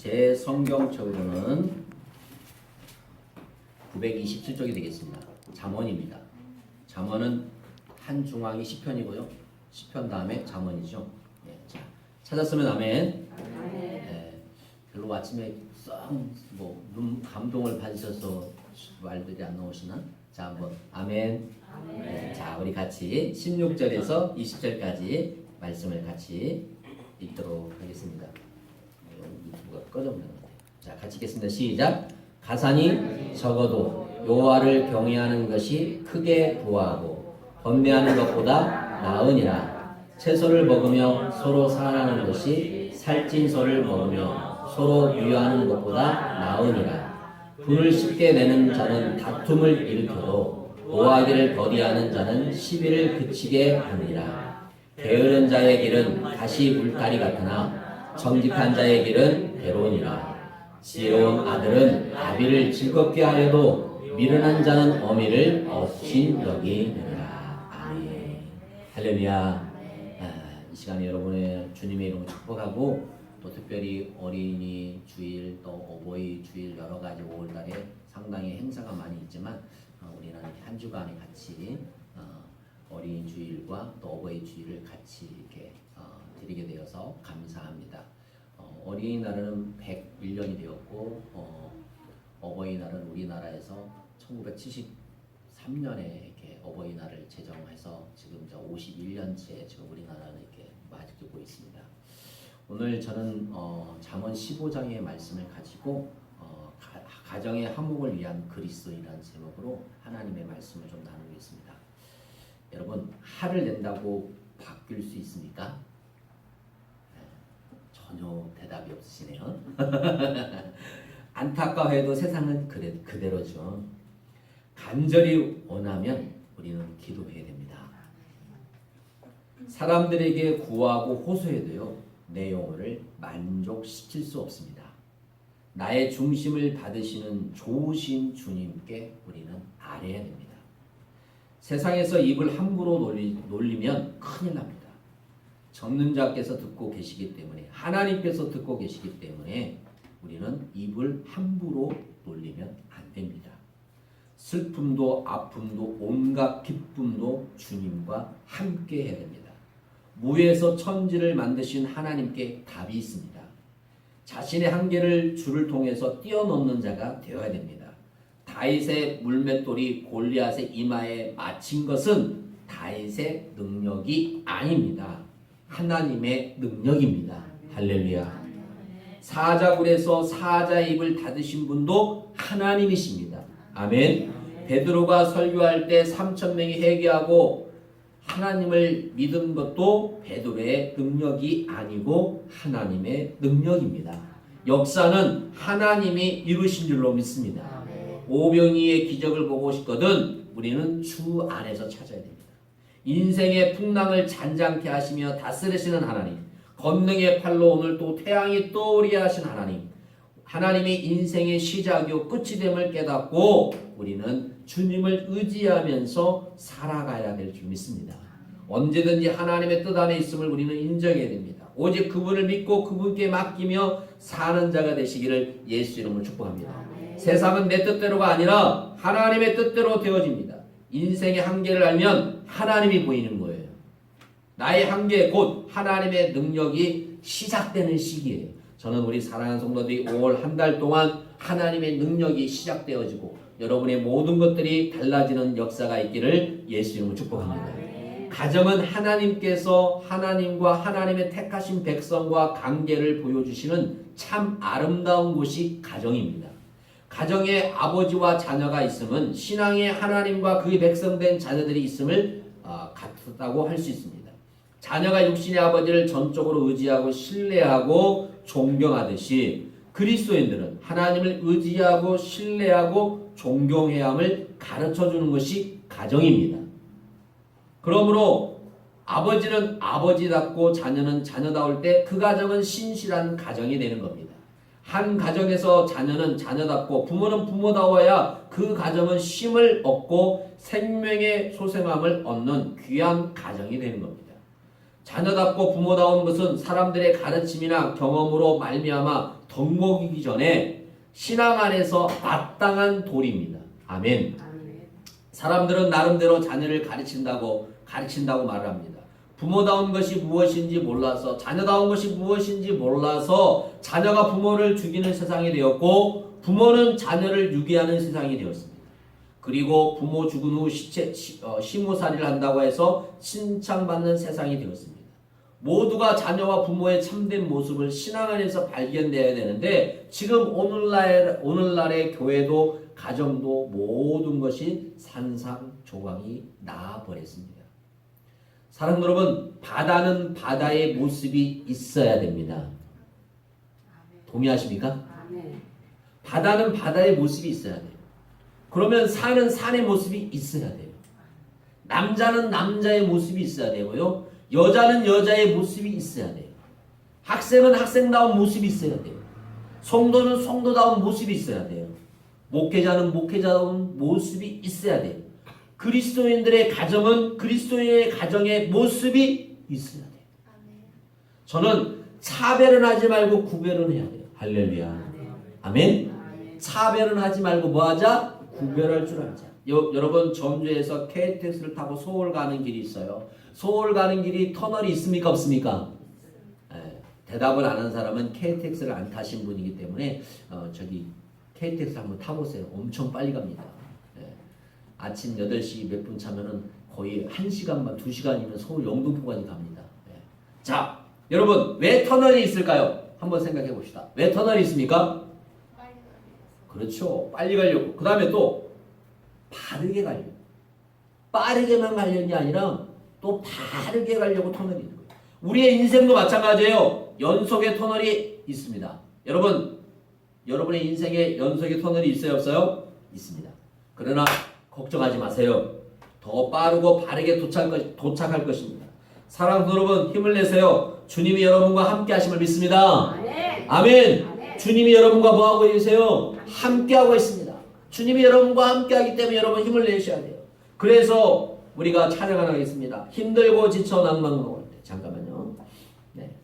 제 성경책으로는 927쪽이 되겠습니다. 잠언입니다. 잠언은 한 중앙이 시편이고요. 시편 다음에 잠언이죠. 예, 자, 찾았으면 아멘. 별로 아침에 눈 감동을 받으셔서 말들이 안 나오시나? 자, 한번 아멘. 네, 자, 우리 같이 16절에서 20절까지 말씀을 같이 읽도록 하겠습니다. 유튜브가 꺼져버린 것 같아요. 자, 같이 읽겠습니다. 시작. 가산이 적어도 여호와를 경외하는 것이 크게 부하고 번뇌하는 것보다 나으니라. 채소를 먹으며 서로 사랑하는 것이 살찐 소를 먹으며 서로 유하는 것보다 나으니라. 분을 쉽게 내는 자는 다툼을 일으켜도 노하기를 더디하는 자는 시비를 그치게 하느니라. 게으른 자의 길은 다시 울타리 같으나 정직한 자의 길은 배론이라. 지혜로운 아들은 아비를 즐겁게 하여도 미련한 자는 어미를 업신 여기느니라. 아멘. 할렐루야. 이 시간에 여러분의 주님의 이름을 축복하고 또 특별히 어린이 주일 또 어버이 주일 여러 가지 5월달에 상당히 행사가 많이 있지만 우리는 한 주간에 같이 어린이 주일과 또 어버이 주일을 같이 이렇게 드리게 되어서 감사합니다. 어린이날은 101년이 되었고 어버이날은 우리나라에서 1973년에 이렇게 어버이날을 제정해서 지금 51년째 지금 우리나라는 이렇게 맞이되고 있습니다. 오늘 저는 잠언 15장의 말씀을 가지고 가정의 화목을 위한 그리스도이라는 제목으로 하나님의 말씀을 좀 나누겠습니다. 여러분, 화를 낸다고 바뀔 수 있습니까? 전혀 대답이 없으시네요. 안타까워해도 세상은 그대로죠. 간절히 원하면 우리는 기도해야 됩니다. 사람들에게 구하고 호소해도요, 내 영혼을 만족시킬 수 없습니다. 나의 중심을 받으시는 좋으신 주님께 우리는 아뢰야 됩니다. 세상에서 입을 함부로 놀리면 큰일 납니다. 적는 자께서 듣고 계시기 때문에, 하나님께서 듣고 계시기 때문에 우리는 입을 함부로 놀리면 안 됩니다. 슬픔도 아픔도 온갖 기쁨도 주님과 함께 해야 됩니다. 무에서 천지를 만드신 하나님께 답이 있습니다. 자신의 한계를 주를 통해서 뛰어넘는 자가 되어야 됩니다. 다윗의 물맷돌이 골리앗의 이마에 맞힌 것은 다윗의 능력이 아닙니다. 하나님의 능력입니다. 할렐루야. 사자굴에서 사자의 입을 닫으신 분도 하나님이십니다. 아멘. 베드로가 설교할 때 3,000명이 회개하고 하나님을 믿은 것도 베드로의 능력이 아니고 하나님의 능력입니다. 역사는 하나님이 이루신 줄로 믿습니다. 오병이의 기적을 보고 싶거든 우리는 주 안에서 찾아야 됩니다. 인생의 풍랑을 잔잔케 하시며 다스리시는 하나님, 권능의 팔로 오늘 또 태양이 떠오르게 하신 하나님, 하나님이 인생의 시작이요 끝이 됨을 깨닫고 우리는 주님을 의지하면서 살아가야 될 줄 믿습니다. 언제든지 하나님의 뜻 안에 있음을 우리는 인정해야 됩니다. 오직 그분을 믿고 그분께 맡기며 사는 자가 되시기를 예수 이름으로 축복합니다. 세상은 내 뜻대로가 아니라 하나님의 뜻대로 되어집니다. 인생의 한계를 알면 하나님이 보이는 거예요. 나의 한계 곧 하나님의 능력이 시작되는 시기예요. 저는 우리 사랑하는 성도들이 5월 한 달 동안 하나님의 능력이 시작되어지고 여러분의 모든 것들이 달라지는 역사가 있기를 예수 이름으로 축복합니다. 가정은 하나님께서 하나님과 하나님의 택하신 백성과 관계를 보여주시는 참 아름다운 곳이 가정입니다. 가정에 아버지와 자녀가 있으면 신앙의 하나님과 그의 백성된 자녀들이 있음을 같다고 할 수 있습니다. 자녀가 육신의 아버지를 전적으로 의지하고 신뢰하고 존경하듯이 그리스도인들은 하나님을 의지하고 신뢰하고 존경해야 함을 가르쳐주는 것이 가정입니다. 그러므로 아버지는 아버지답고 자녀는 자녀다울 때 그 가정은 신실한 가정이 되는 겁니다. 한 가정에서 자녀는 자녀답고 부모는 부모다워야 그 가정은 쉼을 얻고 생명의 소생함을 얻는 귀한 가정이 되는 겁니다. 자녀답고 부모다운 것은 사람들의 가르침이나 경험으로 말미암아 덕목이기 전에 신앙 안에서 마땅한 도리입니다. 아멘. 사람들은 나름대로 자녀를 가르친다고 말을 합니다. 부모다운 것이 무엇인지 몰라서, 자녀다운 것이 무엇인지 몰라서 자녀가 부모를 죽이는 세상이 되었고, 부모는 자녀를 유기하는 세상이 되었습니다. 그리고 부모 죽은 후 시무살이를 한다고 해서 칭찬받는 세상이 되었습니다. 모두가 자녀와 부모의 참된 모습을 신앙 안에서 발견되어야 되는데, 지금 오늘날의 교회도 가정도 모든 것이 산상조각이 나아버렸습니다. 사랑하는 여러분, 바다는 바다의 모습이 있어야 됩니다. 동의하십니까? 바다는 바다의 모습이 있어야 돼요. 그러면 산은 산의 모습이 있어야 돼요. 남자는 남자의 모습이 있어야 되고요. 여자는 여자의 모습이 있어야 돼요. 학생은 학생다운 모습이 있어야 돼요. 성도는 성도다운 모습이 있어야 돼요. 목회자는 목회자다운 모습이 있어야 돼요. 그리스도인들의 가정은 그리스도인의 가정의 모습이 있어야 돼요. 저는 차별은 하지 말고 구별은 해야 돼요. 할렐루야. 아멘. 차별은 하지 말고 뭐 하자? 구별할 줄 알자. 여러분, 전주에서 KTX를 타고 서울 가는 길이 있어요. 서울 가는 길이 터널이 있습니까? 없습니까? 대답을 안 한 사람은 KTX를 안 타신 분이기 때문에 KTX 한번 타보세요. 엄청 빨리 갑니다. 아침 8시 몇 분 차면은 거의 1시간만 2시간이면 서울 영등포까지 갑니다. 자, 여러분, 왜 터널이 있을까요? 한번 생각해 봅시다. 왜 터널이 있습니까? 그렇죠. 빨리 가려고. 그 다음에 또 바르게 가려고. 빠르게만 가려는 아니라 또 바르게 가려고 터널이 있는 거예요. 우리의 인생도 마찬가지예요. 연속의 터널이 있습니다. 여러분의 인생에 연속의 터널이 있어요, 없어요? 있습니다. 그러나 걱정하지 마세요. 더 빠르고 바르게 도착할 것입니다. 사랑하는 여러분, 힘을 내세요. 주님이 여러분과 함께 하심을 믿습니다. 아멘. 아멘. 주님이 여러분과 뭐하고 계세요? 함께하고 있습니다. 주님이 여러분과 함께하기 때문에 여러분 힘을 내셔야 돼요. 그래서 우리가 찬양을 하겠습니다. 힘들고 지쳐 낭망하고 할 때. 잠깐만요. 네.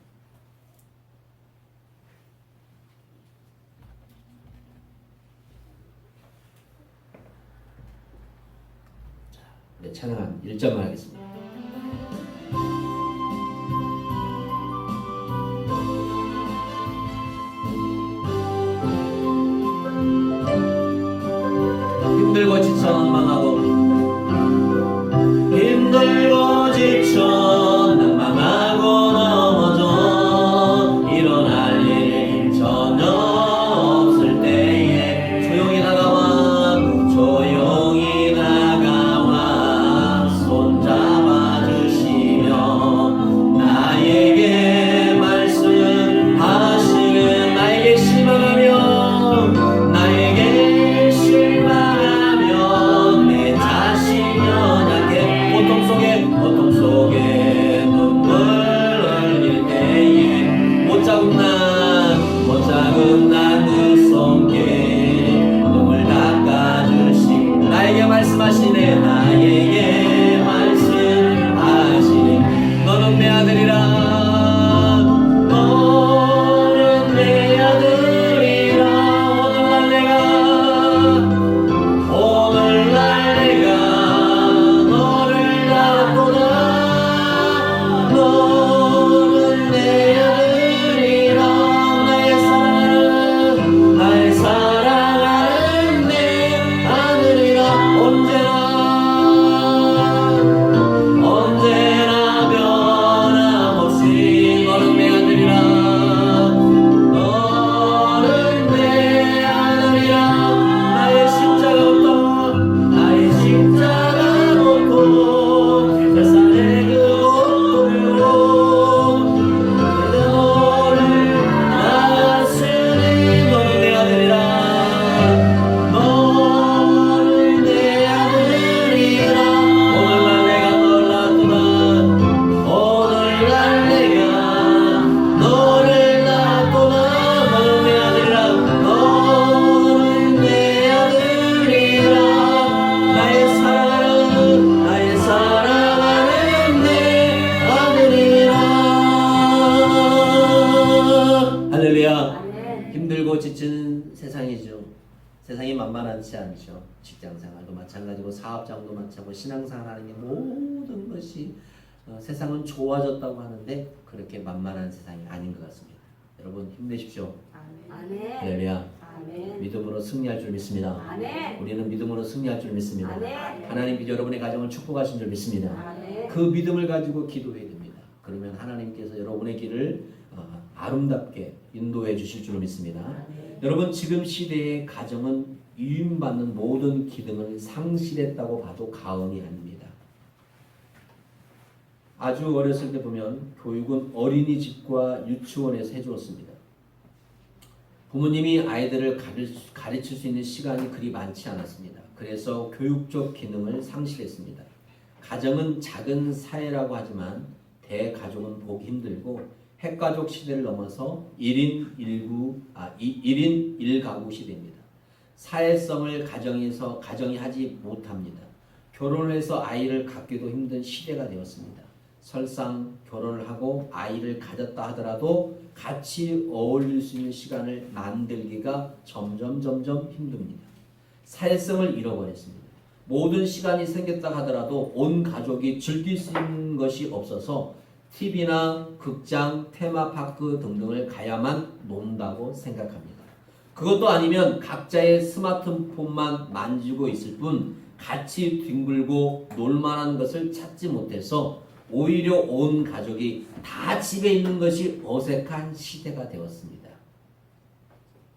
자, 네, 찬양 1절만 하겠습니다. 힘들고 지쳐 낭망하고 힘들고 지쳐 낭망하고 넘어져 일어날 일 전혀 없을 때에 조용히 다가와 손잡아 할렐루야. 힘들고 지치는 세상이죠. 세상이 만만하지 않죠. 직장생활도 마찬가지고 사업장도 마찬가지고 신앙생활하는 게 모든 것이 세상은 좋아졌다고 하는데 그렇게 만만한 세상이 아닌 것 같습니다. 여러분 힘내십시오. 할렐루야. 믿음으로 승리할 줄 믿습니다. 우리는 믿음으로 승리할 줄 믿습니다. 하나님께서 여러분의 가정을 축복하신 줄 믿습니다. 그 믿음을 가지고 기도해야 됩니다. 그러면 하나님께서 여러분의 길을 아름답게 인도해 주실 줄 믿습니다. 여러분 지금 시대의 가정은 유인받는 모든 기능을 상실했다고 봐도 과언이 아닙니다. 아주 어렸을 때 보면 교육은 어린이집과 유치원에서 해주었습니다. 부모님이 아이들을 가르칠 수 있는 시간이 그리 많지 않았습니다. 그래서 교육적 기능을 상실했습니다. 가정은 작은 사회라고 하지만 대가족은 보기 힘들고 핵가족 시대를 넘어서 1인 1가구 시대입니다. 사회성을 가정이 하지 못합니다. 결혼을 해서 아이를 갖기도 힘든 시대가 되었습니다. 설상 결혼을 하고 아이를 가졌다 하더라도 같이 어울릴 수 있는 시간을 만들기가 점점 힘듭니다. 사회성을 잃어버렸습니다. 모든 시간이 생겼다 하더라도 온 가족이 즐길 수 있는 것이 없어서 TV나 극장, 테마파크 등등을 가야만 논다고 생각합니다. 그것도 아니면 각자의 스마트폰만 만지고 있을 뿐 같이 뒹굴고 놀만한 것을 찾지 못해서 오히려 온 가족이 다 집에 있는 것이 어색한 시대가 되었습니다.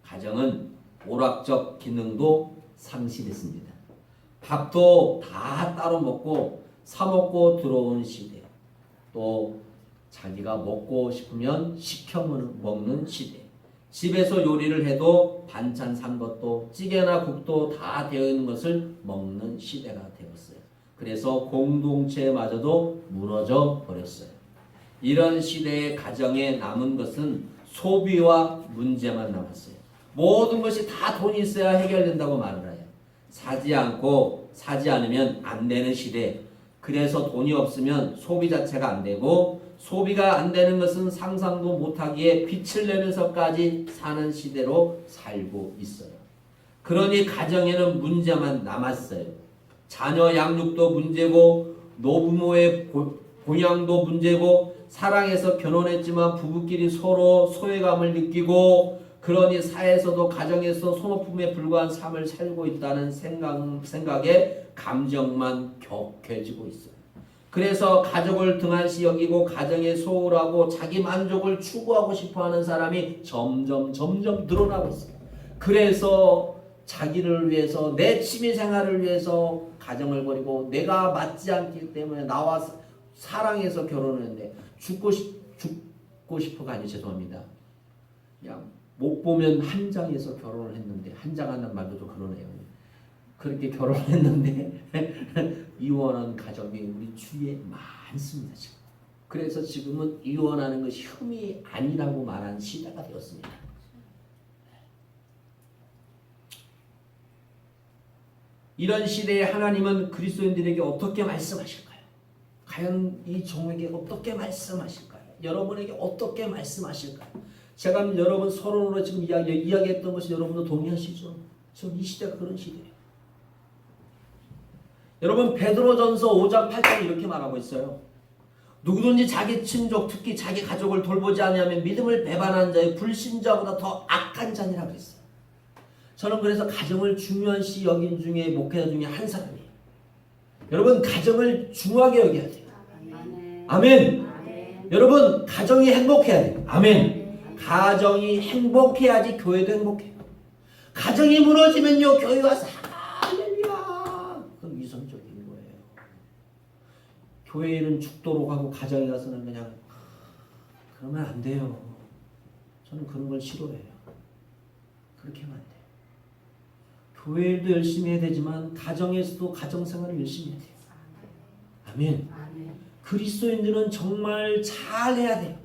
가정은 오락적 기능도 상실했습니다. 밥도 다 따로 먹고 사 먹고 들어온 시대, 또 자기가 먹고 싶으면 시켜 먹는 시대, 집에서 요리를 해도 반찬 산 것도 찌개나 국도 다 되어 있는 것을 먹는 시대가 되었어요. 그래서 공동체마저도 무너져 버렸어요. 이런 시대의 가정에 남은 것은 소비와 문제만 남았어요. 모든 것이 다 돈이 있어야 해결된다고 말을 해요. 사지 않으면 안 되는 시대. 그래서 돈이 없으면 소비 자체가 안 되고, 소비가 안 되는 것은 상상도 못하기에 빚을 내면서까지 사는 시대로 살고 있어요. 그러니 가정에는 문제만 남았어요. 자녀 양육도 문제고, 노부모의 공양도 문제고, 사랑해서 결혼했지만 부부끼리 서로 소외감을 느끼고, 그러니 사회에서도 가정에서 소모품에 불과한 삶을 살고 있다는 생각에 감정만 격해지고 있어요. 그래서 가족을 등한시 여기고 가정에 소홀하고 자기 만족을 추구하고 싶어하는 사람이 점점 늘어나고 있어요. 그래서 자기를 위해서, 내 취미생활을 위해서 가정을 버리고, 내가 맞지 않기 때문에 나와 사랑해서 결혼했는데 죽고 싶어가 아니, 죄송합니다. 그냥 못 보면 한 장에서 결혼을 했는데, 한 장 한다는 말도 좀 그러네요. 그렇게 결혼을 했는데 이혼한 가정이 우리 주위에 많습니다. 지금. 그래서 지금은 이혼하는 것이 흠이 아니라고 말하는 시대가 되었습니다. 이런 시대에 하나님은 그리스도인들에게 어떻게 말씀하실까요? 과연 이 종에게 어떻게 말씀하실까요? 여러분에게 어떻게 말씀하실까요? 제가 여러분 서론으로 지금 이야기했던 것이 여러분도 동의하시죠? 지금 이 시대가 그런 시대예요. 여러분 베드로전서 5장 8장 이렇게 말하고 있어요. 누구든지 자기 친족, 특히 자기 가족을 돌보지 아니하면 믿음을 배반한 자의 불신자보다 더 악한 자니라 그랬어요. 저는 그래서 가정을 중요한 시 여긴 중에 목회자 중에 한 사람이에요. 여러분 가정을 중요하게 여겨야 돼요. 아멘. 여러분 가정이 행복해야 돼요. 아멘. 가정이 행복해야지 교회도 행복해요. 가정이 무너지면요 교회 와서 할렐루야, 그건 위선적인 거예요. 교회는 죽도록 하고 가정에 가서는 그냥 그러면 안 돼요. 저는 그런 걸 싫어해요. 그렇게 하면 안 돼요. 교회도 열심히 해야 되지만 가정에서도 가정생활을 열심히 해야 돼요. 아멘. 그리스도인들은 정말 잘해야 돼요.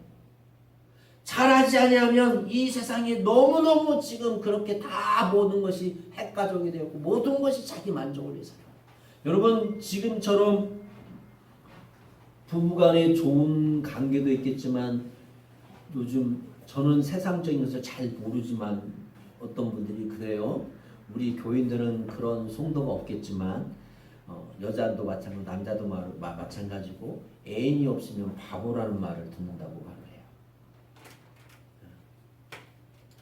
잘하지 아니하면 이 세상에 너무너무 지금 그렇게 다 모든 것이 핵가족이 되었고 모든 것이 자기 만족을 위해서. 여러분 지금처럼 부부간에 좋은 관계도 있겠지만 요즘 저는 세상적인 것을 잘 모르지만 어떤 분들이 그래요. 우리 교인들은 그런 송도가 없겠지만 여자도 마찬가지고 남자도 마찬가지고 애인이 없으면 바보라는 말을 듣는다고 말해요.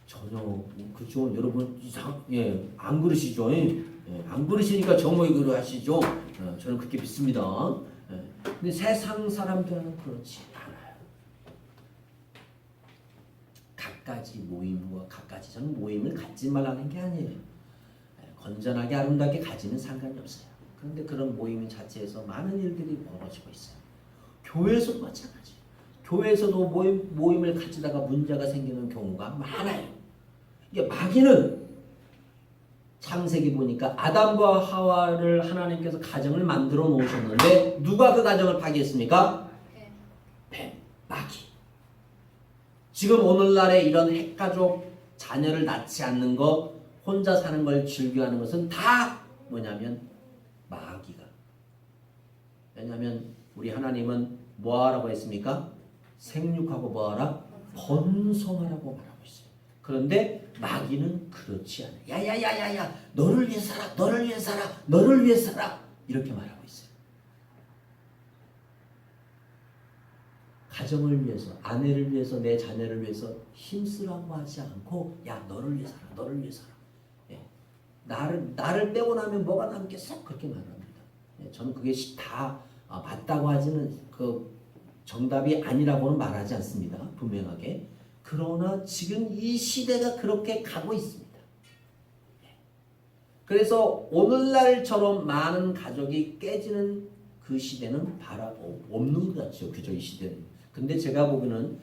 전혀 그죠? 여러분 안 그러시죠? 안 그러시니까 정말 그러 하시죠. 저는 그렇게 믿습니다. 근데 세상 사람들은 그렇지 않아요. 갖가지 모임과 갖가지 저는 모임을 갖지 말라는 게 아니에요. 건전하게 아름답게 가지는 상관이 없어요. 그런데 그런 모임 자체에서 많은 일들이 벌어지고 있어요. 교회에서도 마찬가지예요. 교회에서도 모임을 가지다가 문제가 생기는 경우가 많아요. 이게 마귀는 창세기 보니까 아담과 하와를 하나님께서 가정을 만들어 놓으셨는데 누가 그 가정을 파괴했습니까? 뱀, 마귀. 지금 오늘날의 이런 핵가족 자녀를 낳지 않는 것, 혼자 사는 걸 즐겨하는 것은 다 뭐냐면 마귀가. 왜냐하면 우리 하나님은 뭐하라고 했습니까? 생육하고 뭐하라? 번성하라고 말하고 있어요. 그런데 마귀는 그렇지 않아요. 야야야야야 너를 위해 살아, 너를 위해 살아, 너를 위해 살아 이렇게 말하고 있어요. 가정을 위해서, 아내를 위해서, 내 자녀를 위해서 힘쓰라고 하지 않고 야 너를 위해 살아, 너를 위해 살아. 나를 빼고 나면 뭐가 남겠어? 그렇게 말합니다. 저는 그게 다 맞다고 하지는 그 정답이 아니라고는 말하지 않습니다. 분명하게. 그러나 지금 이 시대가 그렇게 가고 있습니다. 그래서 오늘날처럼 많은 가족이 깨지는 그 시대는 없는 것 같죠. 그죠? 이 시대는. 근데 제가 보는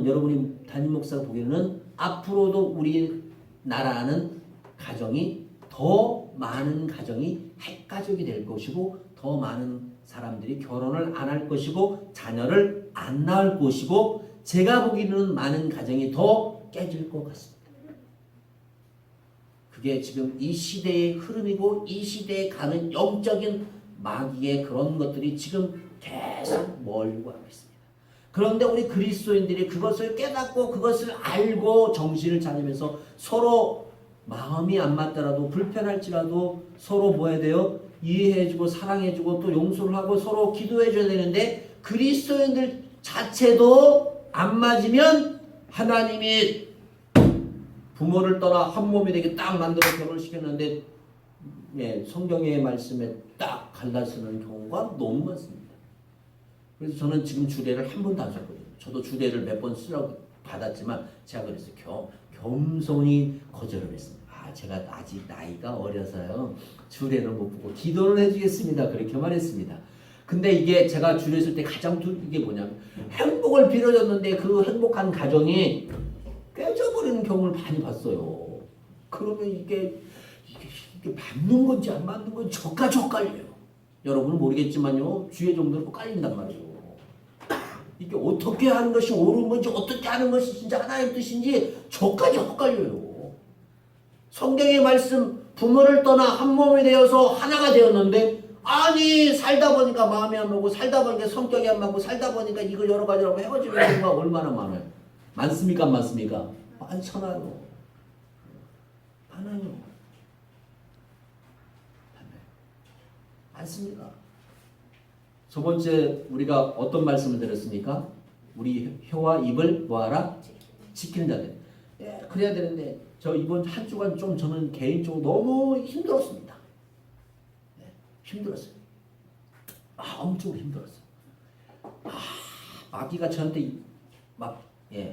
여러분이 담임 목사가 보기에는 앞으로도 우리나라는 가정이 더 많은 가정이 핵가족이 될 것이고 더 많은 사람들이 결혼을 안 할 것이고 자녀를 안 낳을 것이고 제가 보기에는 많은 가정이 더 깨질 것 같습니다. 그게 지금 이 시대의 흐름이고 이 시대에 가는 영적인 마귀의 그런 것들이 지금 계속 몰고 하고 있습니다. 그런데 우리 그리스도인들이 그것을 깨닫고 그것을 알고 정신을 차리면서 서로 마음이 안 맞더라도 불편할지라도 서로 뭐 해야 돼요? 이해해주고 사랑해주고 또 용서를 하고 서로 기도해줘야 되는데 그리스도인들 자체도 안 맞으면 하나님이 부모를 떠나 한 몸이 되게 딱 만들어 결혼시켰는데 성경의 말씀에 딱 갈라서는 경우가 너무 많습니다. 그래서 저는 지금 주례를 한 번도 안 썼거든요. 저도 주례를 몇 번 쓰라고 받았지만 제가 그랬어요. 겸손히 거절을 했습니다. 제가 아직 나이가 어려서요. 주례를 못 보고 기도를 해주겠습니다. 그렇게 말했습니다. 근데 이게 제가 주례 쓸 때 가장 이게 뭐냐면 행복을 빌어줬는데 그 행복한 가정이 깨져버리는 경우를 많이 봤어요. 그러면 이게 맞는 건지 안 맞는 건지 저까지 헷갈려요. 여러분은 모르겠지만요. 주의 정도로 깔린단 말이에요. 이게 어떻게 하는 것이 옳은 건지 어떻게 하는 것이 진짜 하나님의 뜻인지 저까지 헷갈려요. 성경의 말씀 부모를 떠나 한 몸이 되어서 하나가 되었는데 아니 살다 보니까 마음이 안 맞고 살다 보니까 성격이 안 맞고 살다 보니까 이걸 여러 가지로 헤어지는 경우가 얼마나 많아요. 많습니까? 안 많습니까? 많잖아요. 많아요. 많습니다. 저번주에 우리가 어떤 말씀을 드렸습니까? 우리 혀와 입을 뭐하라? 지키는 자들. 그래야 되는데 저 이번 한 주간 좀 저는 개인적으로 너무 힘들었습니다. 힘들었어요. 엄청 힘들었어요. 마귀가 저한테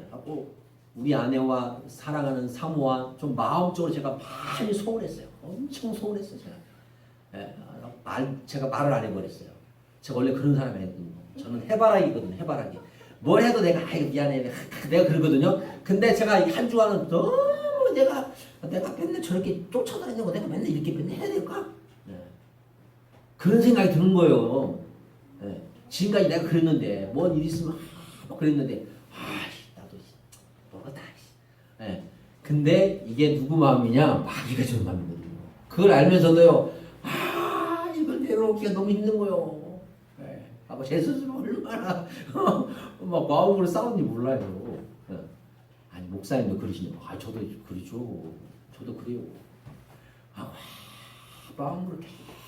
하고 우리 아내와 사랑하는 사모와 좀 마음적으로 제가 많이 소홀했어요. 엄청 소홀했어요. 제가 말을 안 해버렸어요. 제가 원래 그런 사람이거든요. 저는 해바라기거든요. 해바라기. 뭘 해도 내가 미안해. 내가 그러거든요. 근데 제가 한 주간은 너무 내가 맨날 저렇게 쫓아다니고 내가 맨날 이렇게 맨날 해야 될까? 그런 생각이 드는 거예요. 지금까지 내가 그랬는데 뭔 일 있으면 막 그랬는데 나도 뭐다. 근데 이게 누구 마음이냐? 마귀가 주는 마음이거든요. 그걸 알면서도요. 이걸 내려놓기가 너무 힘든 거예요. 하고 제 스스로 얼마나 막 마음으로 싸웠는지 몰라요. 아니 목사님도 그러시네요. 아 저도 그러죠. 저도 그래요. 아 마음으로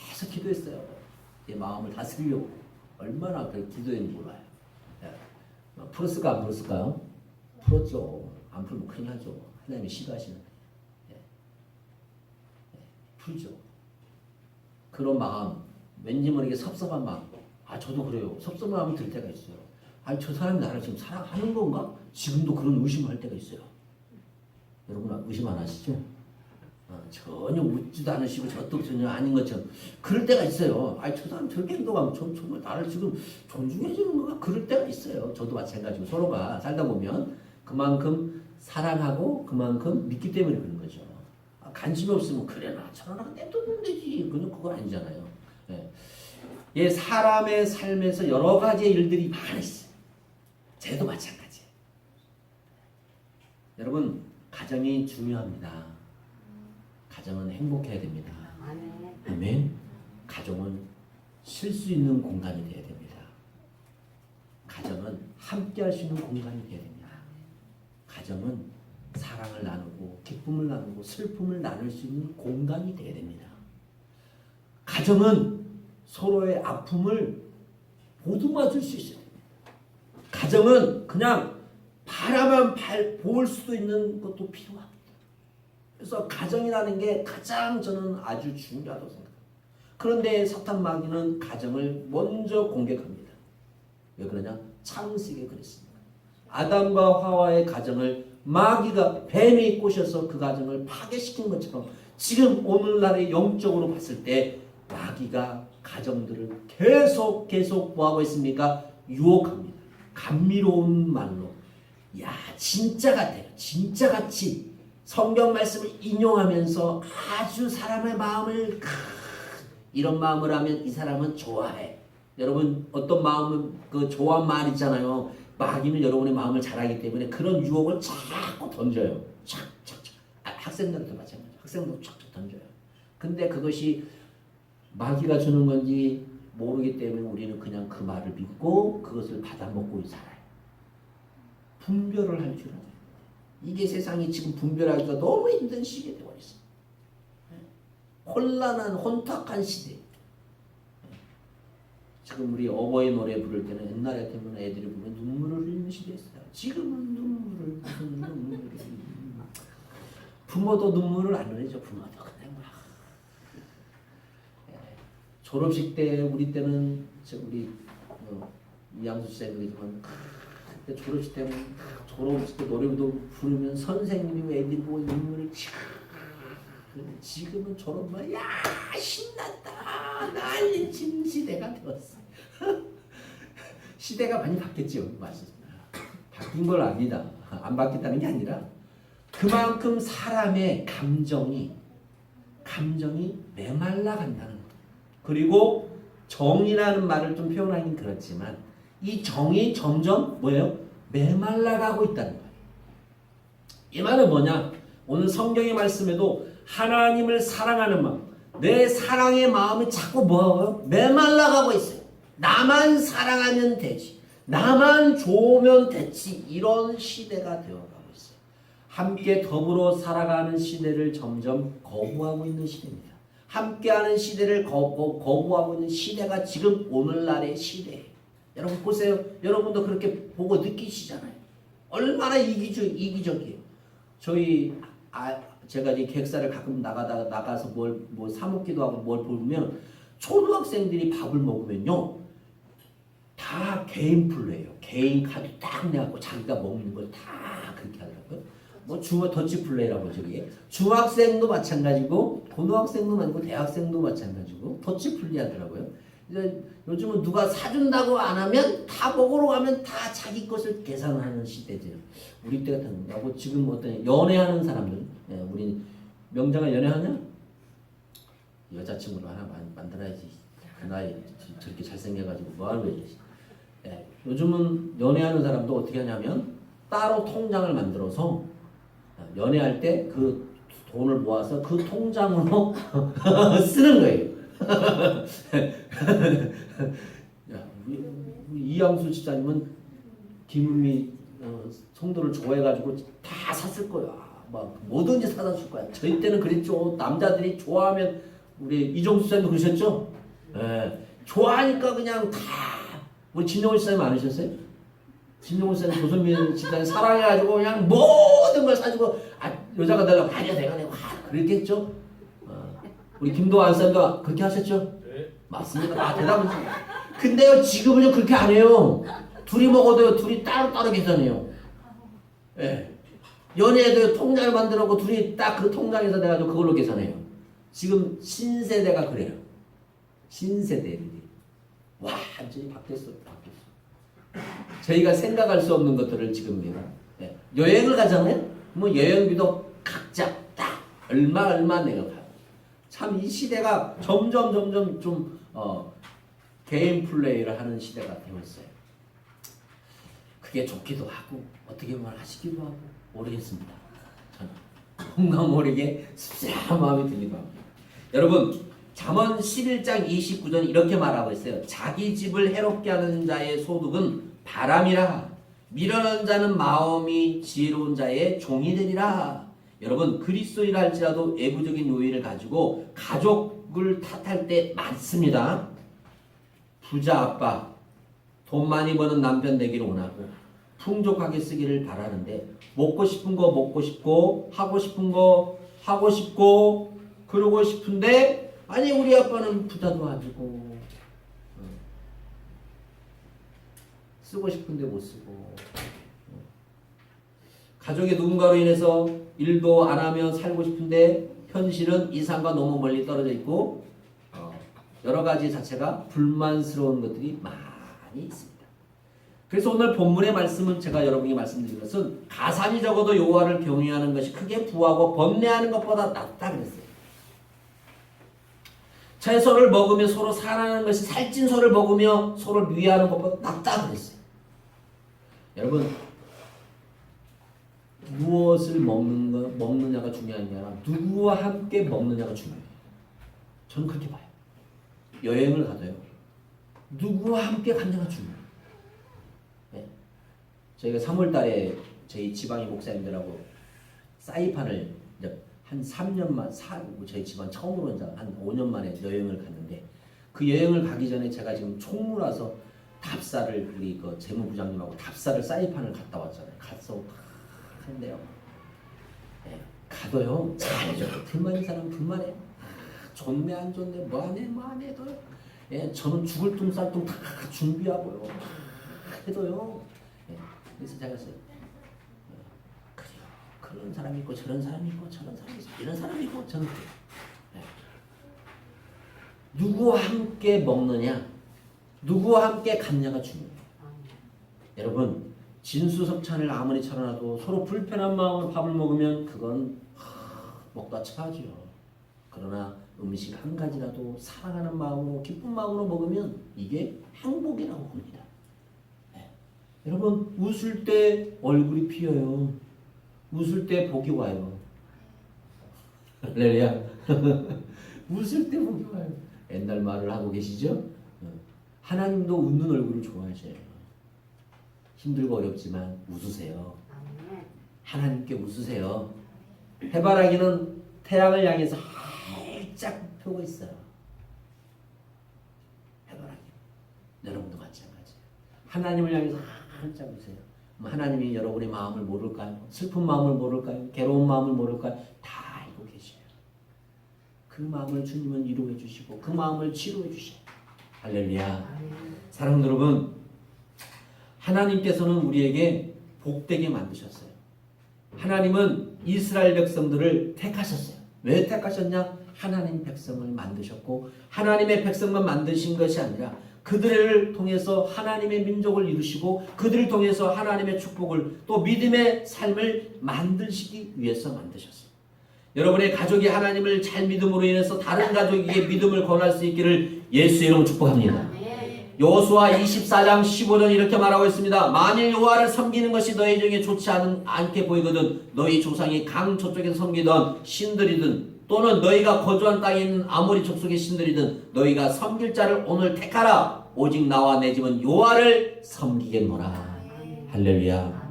계속 기도했어요. 내 마음을 다스리려고 얼마나 그 기도했는지 몰라요. 풀었을까 안 풀었을까요? 풀었죠. 안 풀면 큰일 나죠. 하나님이 싫어하시는 풀죠. 그런 마음, 왠지 모르게 섭섭한 마음. 아 저도 그래요. 섭섭한 마음이 들 때가 있어요. 아니 저 사람이 나를 지금 사랑하는 건가? 지금도 그런 의심을 할 때가 있어요. 여러분 의심 안 하시죠? 전혀 웃지도 않으시고 저도 전혀 아닌 것처럼 그럴 때가 있어요. 아니 저 사람 저렇게 행동하면 정말 나를 지금 존중해 주는 건가? 그럴 때가 있어요. 저도 마찬가지고 서로가 살다 보면 그만큼 사랑하고 그만큼 믿기 때문에 그런 거죠. 관심이 없으면 그래나 저러나 냅두면 되지. 그건 그거 아니잖아요. 예, 사람의 삶에서 여러 가지의 일들이 많이 있어요. 쟤도 마찬가지예요. 여러분 가정이 중요합니다. 가정은 행복해야 됩니다. 아멘. 가정은 쉴 수 있는 공간이 되어야 됩니다. 가정은 함께 할 수 있는 공간이 되어야 됩니다. 가정은 사랑을 나누고 기쁨을 나누고 슬픔을 나눌 수 있는 공간이 되어야 됩니다. 가정은 서로의 아픔을 보듬어 줄 수 있어야 됩니다. 가정은 그냥 바라만 볼 수도 있는 것도 필요합니다. 그래서 가정이라는 게 가장 저는 아주 중요하다고 생각합니다. 그런데 사탄 마귀는 가정을 먼저 공격합니다. 왜 그러냐? 창세기에 그랬습니다. 아담과 하와의 가정을 마귀가 뱀이 꼬셔서 그 가정을 파괴시킨 것처럼 지금 오늘날의 영적으로 봤을 때 마귀가 가정들을 계속 뭐하고 있습니까? 유혹합니다. 감미로운 말로 야 진짜 같아요. 진짜 같이 성경 말씀을 인용하면서 아주 사람의 마음을 이런 마음을 하면 이 사람은 좋아해. 여러분 어떤 마음은 그 좋아한 말 있잖아요. 마귀는 여러분의 마음을 잘 알기 때문에 그런 유혹을 자꾸 던져요. 착착착. 학생들한테 마찬가지예요. 학생도 착착 던져요. 근데 그것이 마귀가 주는 건지 모르기 때문에 우리는 그냥 그 말을 믿고 그것을 받아먹고 살아요. 분별을 할 줄 알아요. 이게 세상이 지금 분별하기가 너무 힘든 시기에 되어 있어요. 혼란한 혼탁한 시대. 지금 우리 어버이 노래 부를 때는 옛날에 같으면 애들이 보면 눈물을 흘리는 시대였어요. 지금은 무슨 눈물을 부모도 눈물을 안 흘리죠. 부모도 그냥 막 졸업식 때 우리 때는 우리 이양수 쌤이지만 그때 졸업식 때는 졸업식 때 노래도 부르면 선생님이 애들이 보고 눈물을 지금은 졸업만 야 신났다 난리 친 시대가 되었어. 시대가 많이 바뀌었죠. 맞습니다. 바뀐 걸 압니다. 안 바뀌었다는 게 아니라 그만큼 사람의 감정이 메말라 간다는 것. 그리고 정이라는 말을 좀 표현하긴 그렇지만 이 정이 점점 뭐예요? 메말라가고 있다는 거예요. 이 말은 뭐냐? 오늘 성경의 말씀에도 하나님을 사랑하는 마음, 내 사랑의 마음이 자꾸 뭐하고요? 메말라가고 있어요. 나만 사랑하면 되지, 나만 좋으면 됐지, 이런 시대가 되어가고 있어요. 함께 더불어 살아가는 시대를 점점 거부하고 있는 시대입니다. 함께하는 시대를 거부하고 있는 시대가 지금 오늘날의 시대예요. 여러분 보세요. 여러분도 그렇게 보고 느끼시잖아요. 얼마나 이기적이에요. 제가 이제 객사를 가끔 나가서 뭘 사 먹기도 하고 뭘 보면 초등학생들이 밥을 먹으면요 다 개인 플레이예요. 개인 카드 딱 내갖고 자기가 먹는 걸 다 그렇게 하더라고요. 뭐 더치 플레이라고 저기 중학생도 마찬가지고 고등학생도 많고 대학생도 마찬가지고 더치 플레이 하더라고요. 요즘은 누가 사준다고 안 하면 다 먹으러 가면 다 자기 것을 계산하는 시대죠. 우리 때 같은 거고 지금 어떤 연애하는 사람들, 우리 명장아 연애하냐? 여자친구를 하나 만들어야지. 그 나이 저렇게 잘생겨가지고 뭐하는 거야. 요즘은 연애하는 사람도 어떻게 하냐면 따로 통장을 만들어서 연애할 때 그 돈을 모아서 그 통장으로 쓰는 거예요. 야, 우리 이양수 집사님은 김은미 성도를 좋아해가지고 다 샀을 거야. 막 뭐든지 사다 줄 거야. 저희 때는 그랬죠. 남자들이 좋아하면 우리 이종수 선생님 그러셨죠? 예, 좋아하니까 그냥 다 우리 진영훈 선생님 아니셨어요? 진영훈 선생님 조선민 집사님 사랑해가지고 그냥 모든 걸 사주고 여자가 내가 아니야 내가 그랬겠죠? 우리 김도환 선생님도 그렇게 하셨죠? 네. 맞습니다. 대답은 근데요 지금은요 그렇게 안 해요. 둘이 먹어도요 둘이 따로따로 계산해요. 예. 연애도 통장을 만들었고 둘이 딱 그 통장에서 내가지고 그걸로 계산해요. 지금 신세대가 그래요. 신세대들이 완전히 바뀌었어요. 저희가 생각할 수 없는 것들을 지금 예. 여행을 가잖아요. 뭐 여행비도 각자 딱 얼마 내가 참 이 시대가 점점 좀 개인 플레이를 하는 시대가 되고 있어요. 그게 좋기도 하고 어떻게 보면 하시기도 하고 모르겠습니다. 저는 뭔가 모르게 씁쓸한 마음이 들기도 합니다. 여러분 잠언 11장 29절 이렇게 말하고 있어요. 자기 집을 해롭게 하는 자의 소득은 바람이라 미련한 자는 마음이 지혜로운 자의 종이 되리라. 여러분 그리스도인이라 할지라도 애부적인 요인을 가지고 가족을 탓할 때 많습니다. 부자 아빠, 돈 많이 버는 남편 되기를 원하고 풍족하게 쓰기를 바라는데 먹고 싶은 거 먹고 싶고 하고 싶은 거 하고 싶고 그러고 싶은데 아니 우리 아빠는 부자도 아니고 쓰고 싶은데 못 쓰고 가족의 누군가로 인해서 일도 안 하면 살고 싶은데 현실은 이상과 너무 멀리 떨어져 있고 여러 가지 자체가 불만스러운 것들이 많이 있습니다. 그래서 오늘 본문의 말씀은 제가 여러분에게 말씀드린 것은 가산이 적어도 여호와를 경외하는 것이 크게 부하고 번뇌하는 것보다 낫다 그랬어요. 채소를 먹으며 서로 사랑하는 것이 살찐 소를 먹으며 서로 위하는 것보다 낫다 그랬어요. 여러분 무엇을 먹느냐가 중요한 게 아니라 누구와 함께 먹느냐가 중요해요. 저는 그렇게 봐요. 여행을 가도요. 누구와 함께 갔냐가 중요해요. 네. 저희가 3월 달에 저희 지방의 목사님들하고 사이판을 이제 한 3년만 저희 집안 처음으로 이제 한 5년 만에 여행을 갔는데 그 여행을 가기 전에 제가 지금 총무라서 답사를 우리 그 재무부장님하고 답사를 사이판을 갔다 왔잖아요. 가서 한데요. 네. 가도요. 잘해줘요. 불만인 사람 불만해. 좋네 안 좋네 뭐하네 해도 예, 저는 죽을 둥쌀둥 다 준비하고요. 해도요. 예, 그래서 제가 그래요. 그런 사람이 있고 저런 사람이 있고 저런 사람이 있고 이런 사람이 있고 저는 그래요. 예. 누구와 함께 먹느냐 누구와 함께 갔냐가 중요해요. 여러분 진수석찬을 아무리 차려놔도 서로 불편한 마음으로 밥을 먹으면 그건 먹다 차지요. 그러나 음식 한 가지라도 사랑하는 마음으로 기쁜 마음으로 먹으면 이게 행복이라고 봅니다. 네. 여러분 웃을 때 얼굴이 피어요. 웃을 때 복이 와요. 할렐루야. 웃을 때 복이 와요. 옛날 말을 하고 계시죠? 하나님도 웃는 얼굴을 좋아하셔요. 힘들고 어렵지만 웃으세요. 하나님께 웃으세요. 해바라기는 태양을 향해서 활짝 펴고 있어요. 해바라기. 여러분도 마찬가지예요. 하나님을 향해서 활짝 웃으세요. 하나님이 여러분의 마음을 모를까요? 슬픈 마음을 모를까요? 괴로운 마음을 모를까요? 다 알고 계셔요. 그 마음을 주님은 위로해 주시고 그 마음을 치료해 주셔요. 할렐루야. 사랑하는 여러분, 하나님께서는 우리에게 복되게 만드셨어요. 하나님은 이스라엘 백성들을 택하셨어요. 왜 택하셨냐? 하나님 백성을 만드셨고 하나님의 백성만 만드신 것이 아니라 그들을 통해서 하나님의 민족을 이루시고 그들을 통해서 하나님의 축복을 또 믿음의 삶을 만드시기 위해서 만드셨어요. 여러분의 가족이 하나님을 잘 믿음으로 인해서 다른 가족에게 믿음을 권할 수 있기를 예수의 이름으로 축복합니다. 여호수아 24장 15절 이렇게 말하고 있습니다. 만일 여호와를 섬기는 것이 너희 중에 좋지 않게 보이거든 너희 조상이 강 저쪽에서 섬기던 신들이든 또는 너희가 거주한 땅에 있는 아모리 족속의 신들이든 너희가 섬길 자를 오늘 택하라. 오직 나와 내 집은 여호와를 섬기겠노라. 할렐루야.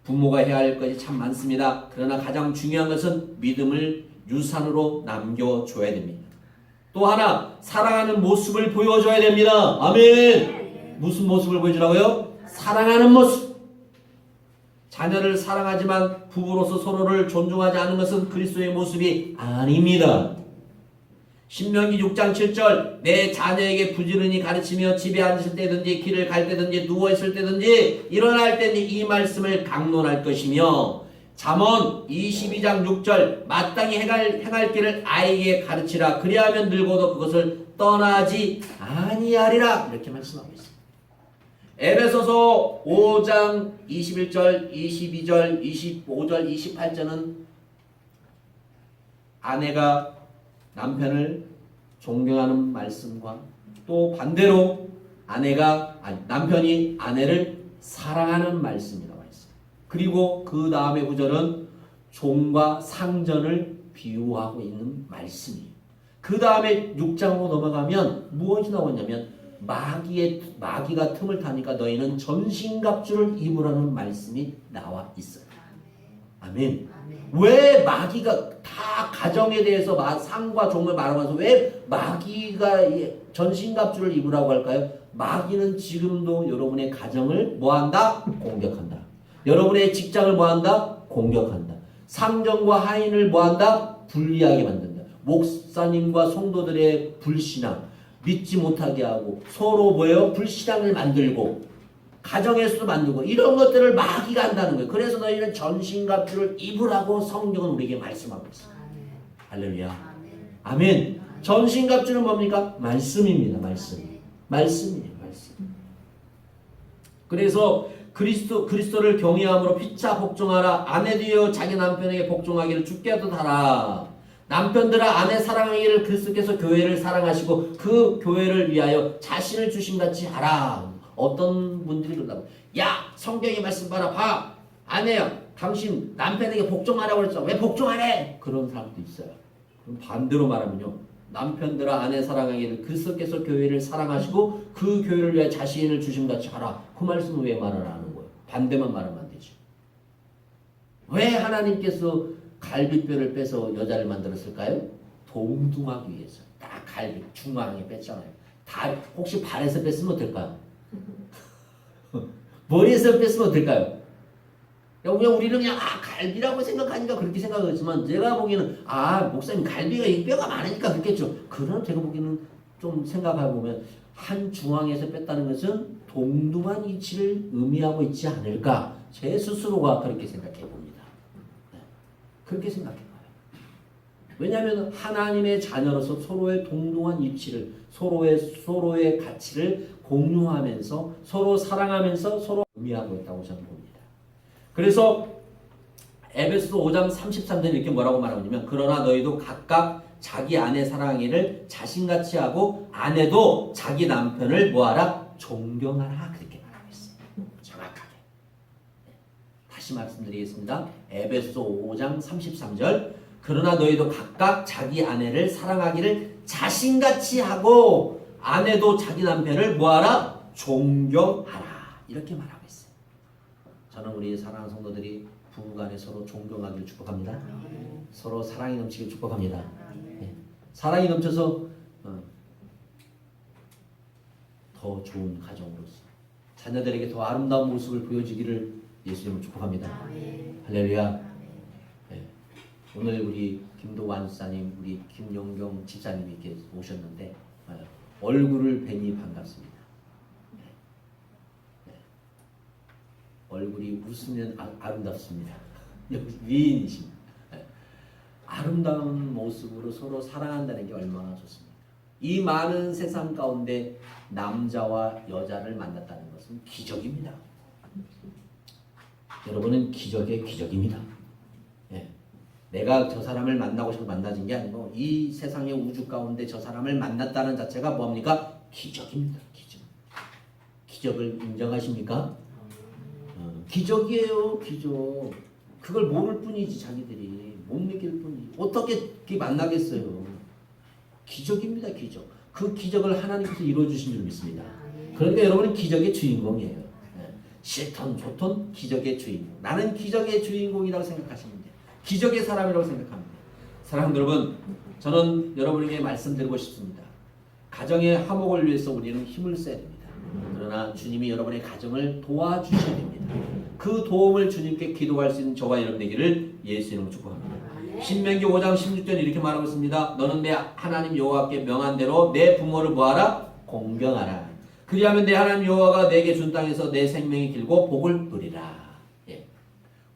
부모가 해야 할 것이 참 많습니다. 그러나 가장 중요한 것은 믿음을 유산으로 남겨줘야 됩니다. 또 하나, 사랑하는 모습을 보여줘야 됩니다. 아멘. 무슨 모습을 보여주라고요? 사랑하는 모습. 자녀를 사랑하지만 부부로서 서로를 존중하지 않는 것은 그리스도의 모습이 아닙니다. 신명기 6장 7절, 내 자녀에게 부지런히 가르치며 집에 앉을 때든지 길을 갈 때든지 누워있을 때든지 일어날 때든지 이 말씀을 강론할 것이며, 잠언 22장 6절, 마땅히 행할 길을 아이에게 가르치라. 그리하면 늙어도 그것을 떠나지 아니하리라. 이렇게 말씀하고 있습니다. 에베소서 5장 21절, 22절, 25절, 28절은 아내가 남편을 존경하는 말씀과 또 반대로 남편이 아내를 사랑하는 말씀이 나와 있어요. 그리고 그 다음에 구절은 종과 상전을 비유하고 있는 말씀이에요. 그 다음에 6장으로 넘어가면 무엇이 나오냐면 마귀가 틈을 타니까 너희는 전신갑주를 입으라는 말씀이 나와 있어요. 아멘. 왜 마귀가 다 가정에 대해서 상과 종을 말하면서 왜 마귀가 전신갑주를 입으라고 할까요? 마귀는 지금도 여러분의 가정을 뭐한다? 공격한다. 여러분의 직장을 뭐한다? 공격한다. 상전과 하인을 뭐한다? 불리하게 만든다. 목사님과 성도들의 불신앙, 믿지 못하게 하고 서로 뭐예요? 불신앙을 만들고 가정에서도 만들고 이런 것들을 마귀가 한다는 거예요. 그래서 너희는 전신갑주를 입으라고 성경은 우리에게 말씀하고 있어요. 할렐루야. 아멘. 전신갑주는 뭡니까? 말씀입니다. 말씀이에요. 말씀. 그래서 그리스도를 경외함으로 피차 복종하라. 아내 되어 자기 남편에게 복종하기를 주께 하라. 남편들아 아내 사랑하기를 그리스도께서 교회를 사랑하시고 그 교회를 위하여 자신을 주심같이 하라. 어떤 분들이 그러다고, 야 성경의 말씀 봐. 아내야 당신 남편에게 복종하라고 그랬죠. 왜 복종 안 해? 그런 사람도 있어요. 그럼 반대로 말하면요, 남편들아 아내 사랑하기를 그리스도께서 교회를 사랑하시고 그 교회를 위하여 자신을 주심같이 하라. 그 말씀은 왜 말을 안 하는 거예요? 반대만 말하면 안 되죠. 왜 하나님께서 갈비뼈를 빼서 여자를 만들었을까요? 동등하기 위해서. 딱 갈비 중앙에 뺐잖아요. 다 혹시 발에서 뺐으면 어떨까요? 머리에서 뺐으면 어떨까요? 그냥 우리는 그냥 갈비라고 생각하니까 그렇게 생각하지만 제가 보기에는 목사님 갈비가 뼈가 많으니까 그렇겠죠. 그러나 제가 보기에는 좀 생각해보면 한 중앙에서 뺐다는 것은 동등한 이치를 의미하고 있지 않을까. 제 스스로가 그렇게 생각해 봅니다. 그렇게 생각해 봐요. 왜냐하면 하나님의 자녀로서 서로의 동등한 이치를, 서로의 가치를 공유하면서 서로 사랑하면서 서로 의미하고 있다고 저는 봅니다. 그래서 에베소서 5장 33절에 이렇게 뭐라고 말하냐면, 그러나 너희도 각각 자기 아내 사랑하기를 자신같이 하고 아내도 자기 남편을 뭐하라? 존경하라. 그렇게 말하고 있어요. 정확하게. 다시 말씀드리겠습니다. 에베소서 5장 33절, 그러나 너희도 각각 자기 아내를 사랑하기를 자신같이 하고 아내도 자기 남편을 뭐하라? 존경하라. 이렇게 말하고 있어요. 저는 우리 사랑하는 성도들이 부부간에 서로 존경하기를 축복합니다. 서로 사랑이 넘치길 축복합니다. 네. 사랑이 넘쳐서 더 좋은 가정으로서 자녀들에게 더 아름다운 모습을 보여주기를 예수님을 축복합니다. 할렐루야. 네. 오늘 우리 김도환 사님, 우리 김용경 집사님이 이렇게 오셨는데 얼굴을 뵈니 반갑습니다. 네. 얼굴이 웃으면 아름답습니다. 미인이십니다. 네. 아름다운 모습으로 서로 사랑한다는 게 얼마나 좋습니까? 이 많은 세상 가운데 남자와 여자를 만났다는 것은 기적입니다. 여러분은 기적의 기적입니다. 네. 내가 저 사람을 만나고 싶어 만나진 게 아니고 이 세상의 우주 가운데 저 사람을 만났다는 자체가 뭡니까? 기적입니다. 기적. 기적을 인정하십니까? 기적이에요. 기적. 그걸 모를 뿐이지 자기들이 못 믿길 뿐이지. 어떻게 그렇게 만나겠어요? 기적입니다. 기적. 그 기적을 하나님께서 이루어주신 줄 믿습니다. 그러니까 여러분은 기적의 주인공이에요. 싫던 좋던 기적의 주인공. 나는 기적의 주인공이라고 생각하시면 돼요. 기적의 사람이라고 생각합니다. 사랑하는 여러분, 저는 여러분에게 말씀드리고 싶습니다. 가정의 화목을 위해서 우리는 힘을 써야 됩니다. 그러나 주님이 여러분의 가정을 도와주셔야 됩니다. 그 도움을 주님께 기도할 수 있는 저와 여러분 되기를 예수 이름으로 축복합니다. 신명기 5장 16절 이렇게 말하고 있습니다. 너는 내 하나님 여호와께 명한 대로 내 부모를 뭐하라? 공경하라. 그리하면 내 하나님 여호와가 내게 준 땅에서 내 생명이 길고 복을 누리라. 예.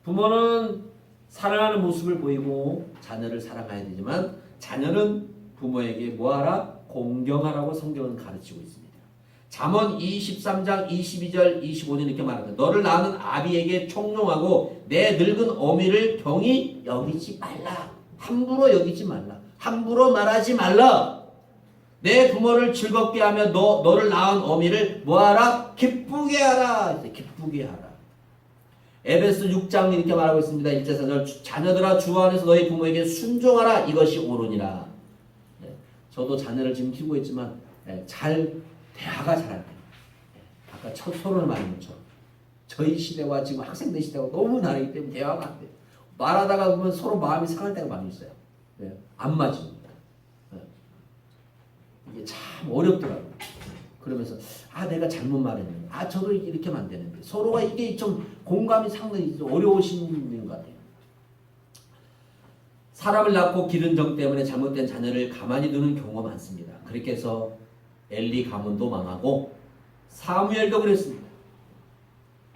부모는 사랑하는 모습을 보이고 자녀를 사랑해야 되지만 자녀는 부모에게 뭐하라? 공경하라고 성경은 가르치고 있습니다. 잠언 23장 22절 25절 이렇게 말합니다. 너를 낳은 아비에게 총롱하고 내 늙은 어미를 경히 여기지 말라. 함부로 여기지 말라. 함부로 말하지 말라. 내 부모를 즐겁게 하며 너를 낳은 어미를 뭐하라? 기쁘게 하라. 기쁘게 하라. 에베소 6장 이렇게 말하고 있습니다. 1절 4절 자녀들아 주 안에서 너희 부모에게 순종하라. 이것이 옳으니라. 네, 저도 자녀를 지금 키우고 있지만 대화가 잘 안 돼요. 아까 첫 토론을 말한 것처럼 저희 시대와 지금 학생들 시대가 너무 다르기 때문에 대화가 안 돼요. 말하다가 보면 서로 마음이 상할 때가 많이 있어요. 네, 안 맞습니다. 네. 이게 참 어렵더라고요. 그러면서 내가 잘못 말했는데 저도 이렇게 하면 안 되는데 서로가 이게 좀 공감이 상당히 어려우신 것 같아요. 사람을 낳고 기른 정 때문에 잘못된 자녀를 가만히 두는 경우가 많습니다. 그렇게 해서 엘리 가문도 망하고 사무엘도 그랬습니다.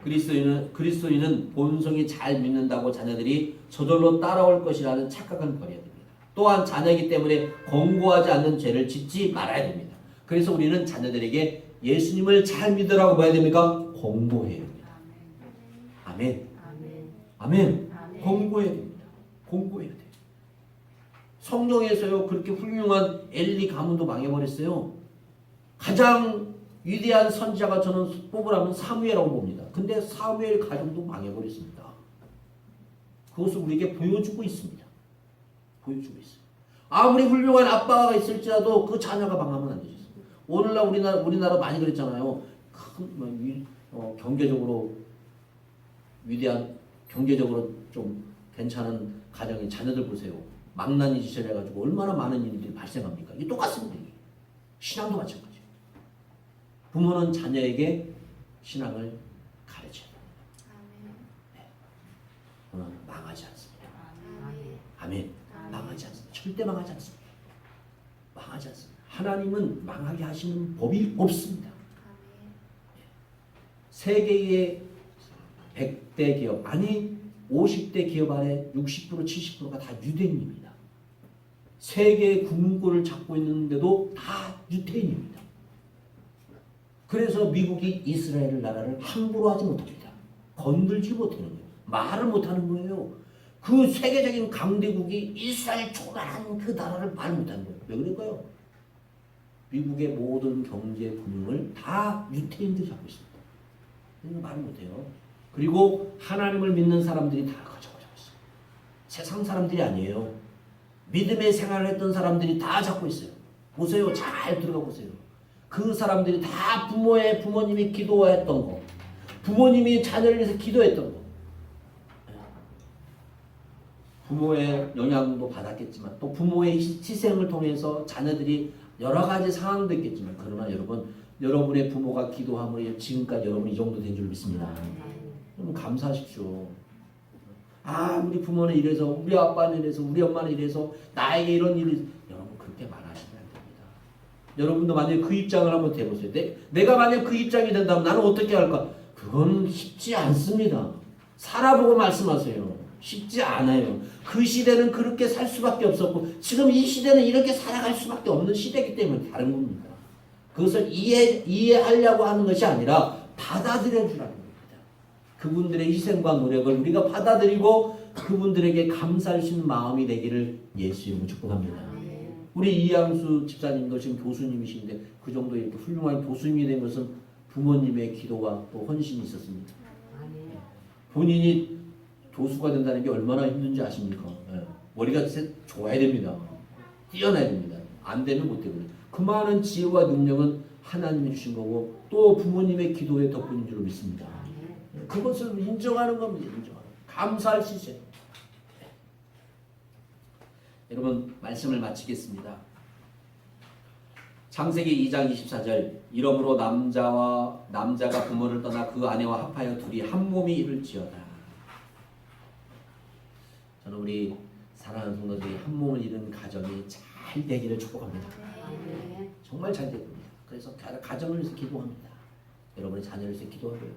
그리스도인은 본성이 잘 믿는다고 자녀들이 저절로 따라올 것이라는 착각은 버려야 됩니다. 또한 자녀이기 때문에 권고하지 않는 죄를 짓지 말아야 됩니다. 그래서 우리는 자녀들에게 예수님을 잘 믿으라고 뭐 해야 됩니까? 공부해야 됩니다. 아멘. 아멘. 공부해야 됩니다. 공부해야 돼요. 성경에서요 그렇게 훌륭한 엘리 가문도 망해버렸어요. 가장 위대한 선지자가 저는 뽑으라면 사무엘이라고 봅니다. 근데 사무엘 가정도 망해버렸습니다. 그것을 우리에게 보여주고 있습니다. 보여주고 있어요. 아무리 훌륭한 아빠가 있을지라도 그 자녀가 망하면 안 되죠. 오늘날 우리나라 많이 그랬잖아요. 경제적으로 위대한 경제적으로 좀 괜찮은 가정의 자녀들 보세요. 망나니 짓을 해가지고 얼마나 많은 일들이 발생합니까? 이게 똑같습니다. 이게. 신앙도 마찬가지예요. 부모는 자녀에게 신앙을 가르쳐야 됩니다. 네. 부모는 망하지 않습니다. 아멘. 망하지 않습니다. 절대 망하지 않습니다. 망하지 않습니다. 하나님은 망하게 하시는 법이 없습니다. 세계의 100대 기업, 50대 기업 안에 60% 70%가 다 유대인입니다. 세계의 국문권을 잡고 있는데도 다 유태인입니다. 그래서 미국이 이스라엘 나라를 함부로 하지 못합니다. 건들지 못하는 거예요. 말을 못하는 거예요. 그 세계적인 강대국이 이스라엘 초라한 그 나라를 말 못하는 거예요. 왜 그럴까요? 미국의 모든 경제 금융을 다 유태인들이 잡고 있습니다. 말을 못해요. 그리고 하나님을 믿는 사람들이 다 가져가고 있어요. 세상 사람들이 아니에요. 믿음의 생활을 했던 사람들이 다 잡고 있어요. 보세요. 잘 들어가 보세요. 그 사람들이 다 부모님이 기도했던 거, 부모님이 자녀를 위해서 기도했던 거, 부모의 영향도 받았겠지만 또 부모의 희생을 통해서 자녀들이 여러 가지 상황도 있겠지만 그러나 여러분의 부모가 기도함으로 지금까지 여러분이 이 정도 된 줄 믿습니다. 여러분 감사하십시오. 우리 부모는 이래서, 우리 아빠는 이래서, 우리 엄마는 이래서, 나에게 이런 일이, 여러분 그렇게 말하시면 안 됩니다. 여러분도 만약에 그 입장을 한번 대보세요. 내가 만약 그 입장이 된다면 나는 어떻게 할까? 그건 쉽지 않습니다. 살아보고 말씀하세요. 쉽지 않아요. 그 시대는 그렇게 살 수밖에 없었고 지금 이 시대는 이렇게 살아갈 수밖에 없는 시대이기 때문에 다른 겁니다. 그것을 이해하려고 하는 것이 아니라 받아들여 주라는 겁니다. 그분들의 희생과 노력을 우리가 받아들이고 그분들에게 감사할 수 있는 마음이 되기를 예수 이름으로 축복합니다. 우리 이양수 집사님도 지금 교수님이신데 그 정도 이렇게 훌륭한 교수님이 된 것은 부모님의 기도와 또 헌신이 있었습니다. 본인이 교수가 된다는 게 얼마나 힘든지 아십니까? 머리가 좋아야 됩니다. 뛰어나야 됩니다. 안 되면 못 되거든요. 그 많은 지혜와 능력은 하나님이 주신 거고 또 부모님의 기도의 덕분인 줄 믿습니다. 그것을 인정하는 겁니다. 인정하는. 감사할 수 있어요. 여러분 말씀을 마치겠습니다. 창세기 2장 24절 이러므로 남자가 부모를 떠나 그 아내와 합하여 둘이 한 몸이 이룰지어다. 저는 우리 사랑하는 성도들이 한 몸을 이룬 가정이 잘 되기를 축복합니다. 정말 잘 됩니다. 그래서 가정을 위해서 기도합니다. 여러분의 자녀를 위해서 기도하고요.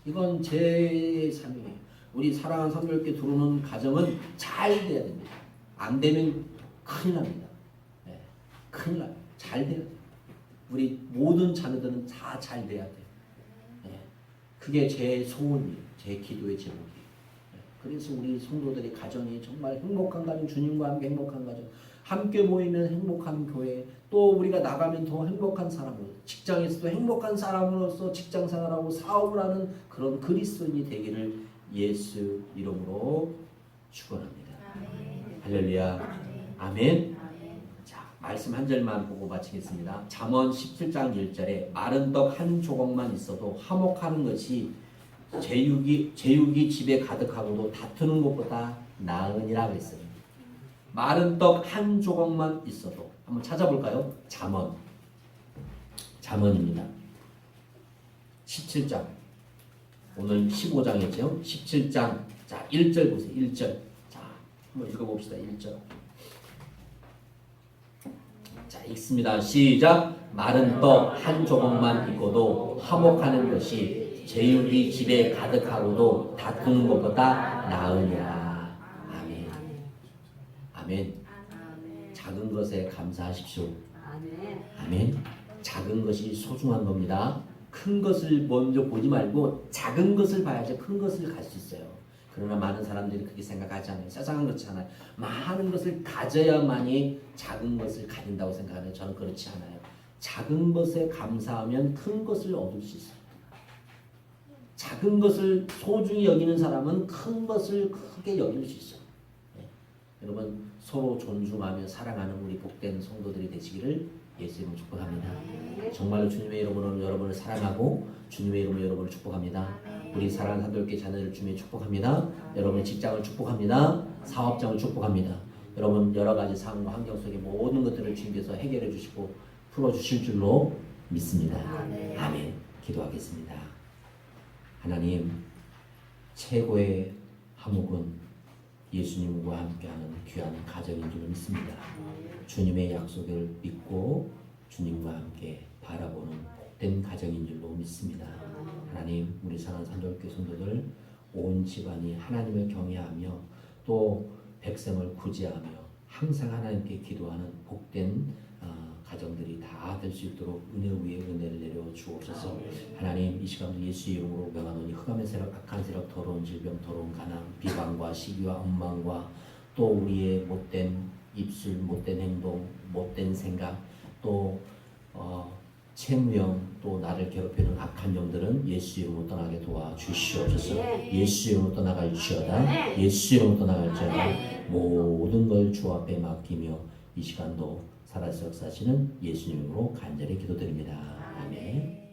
이건 제 삶이에요. 우리 사랑하는 성도님께 들어오는 가정은 잘 돼야 됩니다. 안 되면 큰일 납니다. 큰일 나요. 잘 돼야 돼요. 우리 모든 자녀들은 다 잘 돼야 돼요. 그게 제 소원이에요. 제 기도의 제목이에요. 그래서 우리 성도들의 가정이 정말 행복한 가정, 주님과 함께 행복한 가정, 함께 모이면 행복한 교회, 또 우리가 나가면 더 행복한 사람으로, 직장에서도 행복한 사람으로서 직장 생활하고 사업을 하는 그런 그리스도인이 되기를 예수 이름으로 축원합니다. 할렐루야. 아멘. 자, 말씀 한 절만 보고 마치겠습니다. 잠언 17장 1절에 마른 떡 한 조각만 있어도 화목하는 것이 제육이 집에 가득하고도 다투는 것보다 나으니라 그랬어요. 마른 떡 한 조각만 있어도 한번 찾아볼까요? 잠언입니다. 17장. 오늘 15장이죠. 17장. 자, 1절 보세요. 1절. 자, 한번 읽어봅시다. 1절. 자, 읽습니다. 시작. 마른 떡 한 조각만 있고도 화목하는 것이 제육이 집에 가득하고도 다투는 것보다 나으니라. 아멘. 아멘. 작은 것에 감사하십시오. 아멘. 작은 것이 소중한 겁니다. 큰 것을 먼저 보지 말고 작은 것을 봐야지 큰 것을 갈 수 있어요. 그러나 많은 사람들이 그렇게 생각하지 않아요. 세상은 그렇지 않아요. 많은 것을 가져야만이 작은 것을 가진다고 생각하는데 저는 그렇지 않아요. 작은 것에 감사하면 큰 것을 얻을 수 있어요. 작은 것을 소중히 여기는 사람은 큰 것을 크게 여길 수 있어요. 여러분 서로 존중하며 사랑하는 우리 복된 성도들이 되시기를 예수 이름으로 축복합니다. 정말로 주님의 이름으로 여러분을 사랑하고 주님의 이름으로 여러분을 축복합니다. 우리 사랑하는 산돌교회 자녀들 주님의 축복합니다. 여러분의 직장을 축복합니다. 사업장을 축복합니다. 여러분 여러 가지 상황과 환경 속의 모든 것들을 주님께서 해결해 주시고 풀어주실 줄로 믿습니다. 아멘. 기도하겠습니다. 하나님 최고의 화목은 예수님과 함께하는 귀한 가정인 줄 믿습니다. 주님의 약속을 믿고 주님과 함께 바라보는 복된 가정인 줄로 믿습니다. 하나님 우리 사랑하는 산돌교회 성도들 온 집안이 하나님을 경외하며 또 백성을 구제하며 항상 하나님께 기도하는 복된 가정들이 다 될 수 있도록 은혜 위에 은혜를 내려 주옵소서. 하나님 이 시간도 예수 이름으로 명하노니 흑암의 세력, 악한 세력, 더러운 질병, 더러운 가난, 비방과 시기와 엉망과 또 우리의 못된 입술, 못된 행동, 못된 생각, 또 채무형, 또 나를 괴롭히는 악한 영들은 예수 이름으로 떠나게 도와주시옵소서. 예수 이름으로 떠나갈지어다. 예수 이름으로 떠나갈지어다. 모든 걸 주 앞에 맡기며 이 시간도 살아서 역사하시는 예수님으로 간절히 기도드립니다. 아멘.